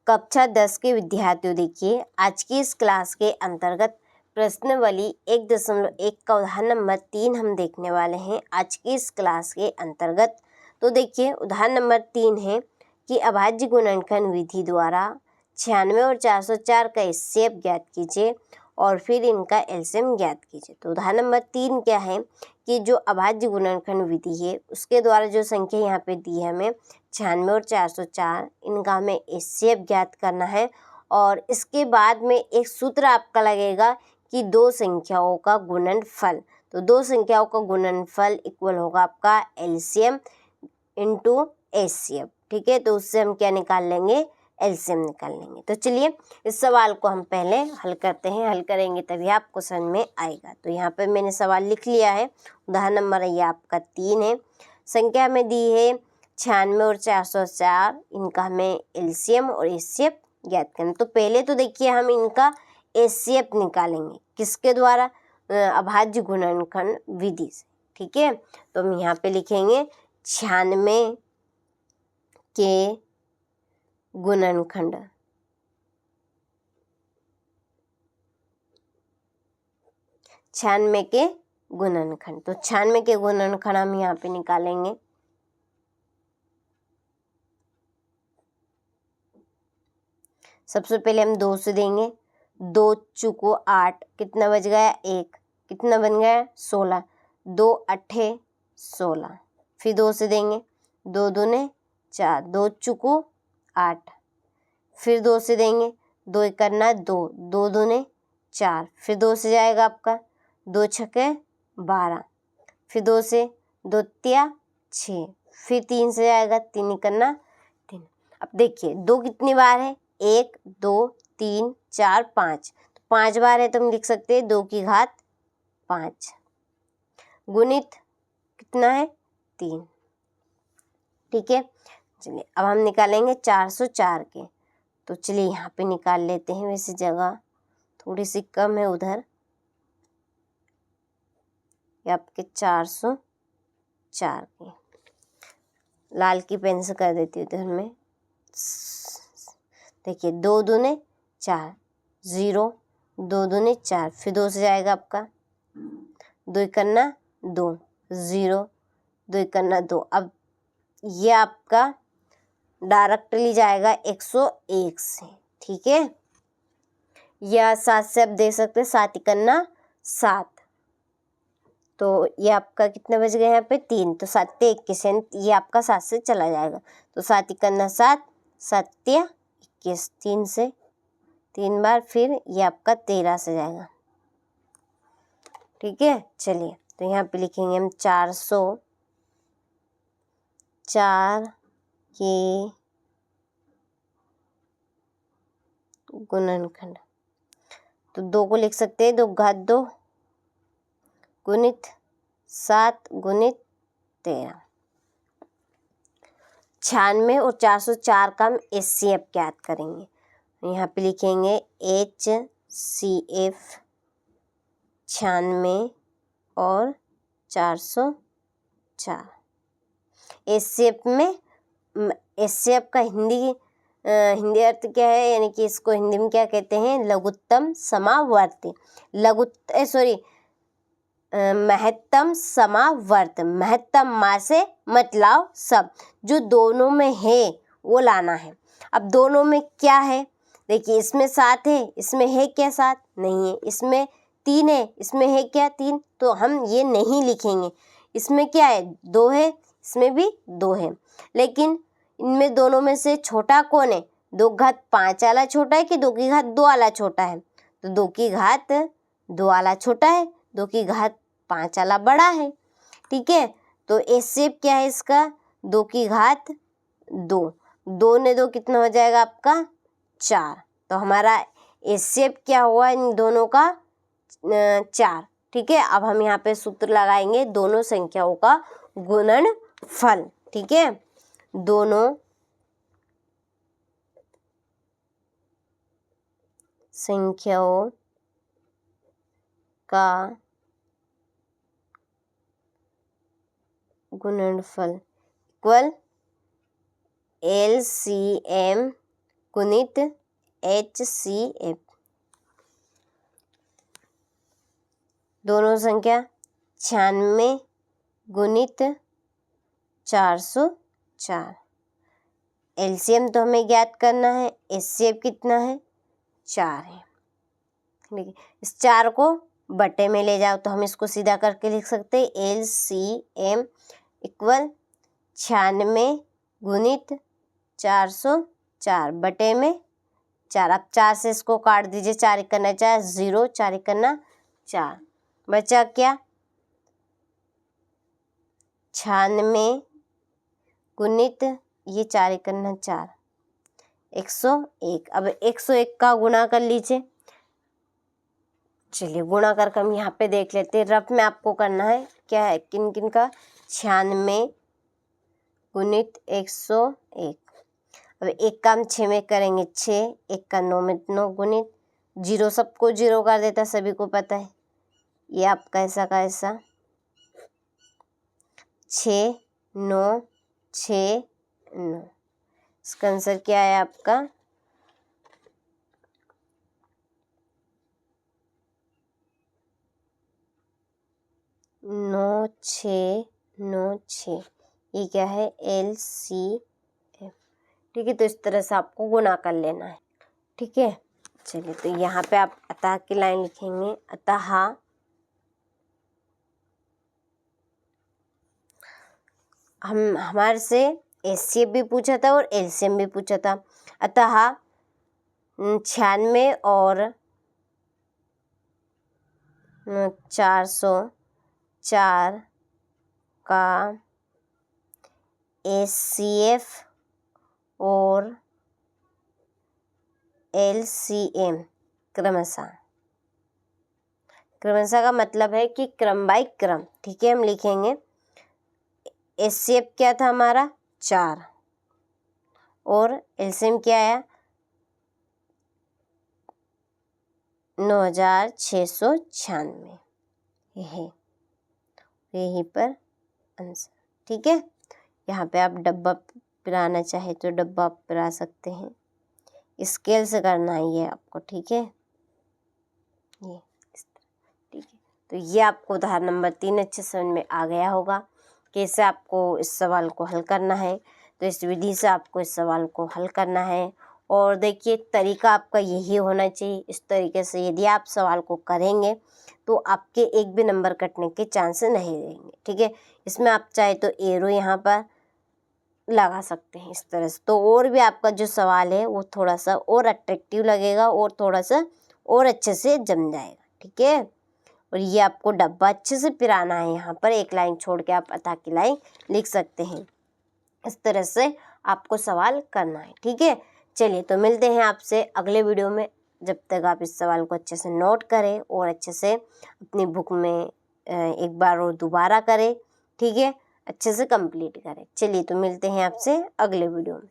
कक्षा 10 के विद्यार्थियों, देखिए आज की इस क्लास के अंतर्गत प्रश्नावली 1.1 का उदाहरण नंबर 3 हम देखने वाले हैं आज की इस क्लास के अंतर्गत। तो देखिए उदाहरण नंबर 3 है कि अभाज्य गुणनखंड विधि द्वारा 96 और 404 का एचसीएफ ज्ञात कीजिए और फिर इनका एलसीएम ज्ञात कीजिए। तो उदाहरण नंबर 3 क्या है कि जो अभाज्य गुणनखंड विधि है उसके द्वारा जो संख्या यहाँ पे दी है हमें 96 और 404, इनका हमें एचसीएफ ज्ञात करना है। और इसके बाद में एक सूत्र आपका लगेगा कि दो संख्याओं का गुणनफल, तो दो संख्याओं का गुणनफल इक्वल होगा आपका एलसीएम इंटू एचसीएफ। ठीक है, तो उससे हम क्या निकाल लेंगे, एलसीएम निकाल लेंगे। तो चलिए इस सवाल को हम पहले हल करते हैं, हल करेंगे तभी आपको समझ में आएगा। तो यहाँ पे मैंने सवाल लिख लिया है, उदाहरण नंबर ये आपका 3 है। संख्या में दी है 96 और 404, इनका हमें एलसीएम और एचसीएफ ज्ञात करना। तो पहले तो देखिए हम इनका एचसीएफ निकालेंगे, किसके द्वारा, अभाज्य गुणनखंड विधि से। ठीक है, तो हम यहाँ पे लिखेंगे 96 के गुणनखंड, तो 96 के गुणनखंड हम यहाँ पे निकालेंगे। सबसे पहले हम 2 से देंगे, 2 चुको 8, कितना बच गया 1, कितना बन गया 16, 2 अट्ठे 16। फिर 2 से देंगे, 2 दूने 4, 2 चुको 8। फिर 2 से देंगे, 2 करना 2, 2 दूने 4। फिर 2 से जाएगा आपका 2 छके 12। फिर 2 से 2 तिया 6। फिर 3 से जाएगा 3 करना 3। अब देखिए 2 कितनी बार है, 1 2 3 4 5, तो 5 बार है, तो हम लिख सकते हैं 2 की घात 5 गुणित कितना है 3। ठीक है, चलिए अब हम निकालेंगे 404 के। तो चलिए यहाँ पे निकाल लेते हैं, वैसे जगह थोड़ी सी कम है उधर, ये आपके 404 के, लाल की पेन से कर देती हूँ इधर में। देखिए 2 दूने 4, 0, 2 दूने 4। फिर 2 से जाएगा आपका 2 करना 2, 0, 2 करना 2। अब ये आपका डायरेक्टली जाएगा 101 से। ठीक है, या 7 से आप दे सकते हैं, 7 करना 7, तो ये आपका कितना बच गया यहाँ पे 3, तो 7 21, ये आपका 7 से चला जाएगा, तो 7 करना 7, 7 21, 3 से 3 बार, फिर ये आपका 13 से जाएगा। ठीक है, चलिए तो यहाँ पे लिखेंगे हम 404 के गुणनखंड। तो 2 को लिख सकते हैं 2 घात 2 गुणित 7 गुणित 13। 96 और 404 का हम एचसीएफ ज्ञात करेंगे। यहाँ पे लिखेंगे एचसीएफ 96 और 404। एचसीएफ में एचसीएफ का हिंदी अर्थ क्या है, यानी कि इसको हिंदी में क्या कहते हैं, लघुत्तम समावर्ती, महत्तम समावर्त। महत्तम मा से मतलब सब, जो दोनों में है वो लाना है। अब दोनों में क्या है, देखिए इसमें 7 है, इसमें है क्या 7, नहीं है। इसमें 3 है, इसमें है क्या 3, तो हम ये नहीं लिखेंगे। इसमें क्या है 2 है, इसमें भी 2 है, लेकिन इनमें दोनों में से छोटा कौन है, 2 घात 5 वाला छोटा है कि 2 की घात 2 वाला छोटा है, तो 2 की घात 2 वाला छोटा है, 2 की घात 5 वाला बड़ा है। ठीक है, तो एचसीएफ क्या है इसका, 2 की घात 2, 2 ने 2 कितना हो जाएगा आपका 4, तो हमारा एचसीएफ क्या हुआ इन दोनों का 4। ठीक है, अब हम यहाँ पे सूत्र लगाएंगे दोनों संख्याओं का गुणनफल। ठीक है, दोनों संख्याओं का गुणनफल इक्वल एलसीएम गुणित HCF, दोनों संख्या 96 गुणित 404। एलसीएम तो हमें ज्ञात करना है, HCF कितना है 4 है। ठीक है, इस 4 को बटे में ले जाओ तो हम इसको सीधा करके लिख सकते हैं LCM इक्वल 96 गुणित 404 बटे में 4। अब 4 से इसको काट दीजिए, 4 इकन्ना 4, 0, 4 इकन्ना 4, बचा क्या 96 गुणित ये 4 इकन्ना 4, 101। अब 101 का गुणा कर लीजिए। चलिए गुणा करके हम यहाँ पे देख लेते हैं। रफ में आपको करना है, क्या है किन किन का 96 गुणित 101। अब एक काम 6 में करेंगे 6, एक का 9 में 9 गुणित 0, सबको 0 कर देता, सभी को पता है। ये आपका ऐसा का ऐसा 6 9 6 9। इसका आंसर क्या है आपका 9 6 9 6। ये क्या है LCF। ठीक है, तो इस तरह से आपको गुणा कर लेना है। ठीक है, चलिए तो यहाँ पे आप अतः की लाइन लिखेंगे। अतः हमारे से HCF भी पूछा था और LCM भी पूछा था। अतः 96 और 404 का HCF और LCM क्रमशः का मतलब है कि क्रम बाय क्रम। ठीक है, हम लिखेंगे HCF क्या था हमारा 4 और LCM क्या आया 9696। यहीं पर आंसर। ठीक है, यहाँ पे आप डब्बा पिराना चाहे तो डब्बा पिरा सकते हैं, स्केल से करना है ये आपको। ठीक है, ये इस तरह। ठीक है, तो ये आपको उदाहरण नंबर 3 अच्छे समझ में आ गया होगा कैसे आपको इस सवाल को हल करना है। तो इस विधि से आपको इस सवाल को हल करना है। और देखिए तरीका आपका यही होना चाहिए। इस तरीके से यदि आप सवाल को करेंगे तो आपके एक भी नंबर कटने के चांसेस नहीं रहेंगे। ठीक है, इसमें आप चाहे तो एरो यहाँ पर लगा सकते हैं इस तरह से, तो और भी आपका जो सवाल है वो थोड़ा सा और अट्रैक्टिव लगेगा और थोड़ा सा और अच्छे से जम जाएगा। ठीक है, और ये आपको डब्बा अच्छे से पिराना है। यहाँ पर एक लाइन छोड़ के आप अतः की लाइन लिख सकते हैं। इस तरह से आपको सवाल करना है। ठीक है, चलिए तो मिलते हैं आपसे अगले वीडियो में। जब तक आप इस सवाल को अच्छे से नोट करें और अच्छे से अपनी बुक में एक बार और दोबारा करें। ठीक है, अच्छे से कंप्लीट करें। चलिए तो मिलते हैं आपसे अगले वीडियो में।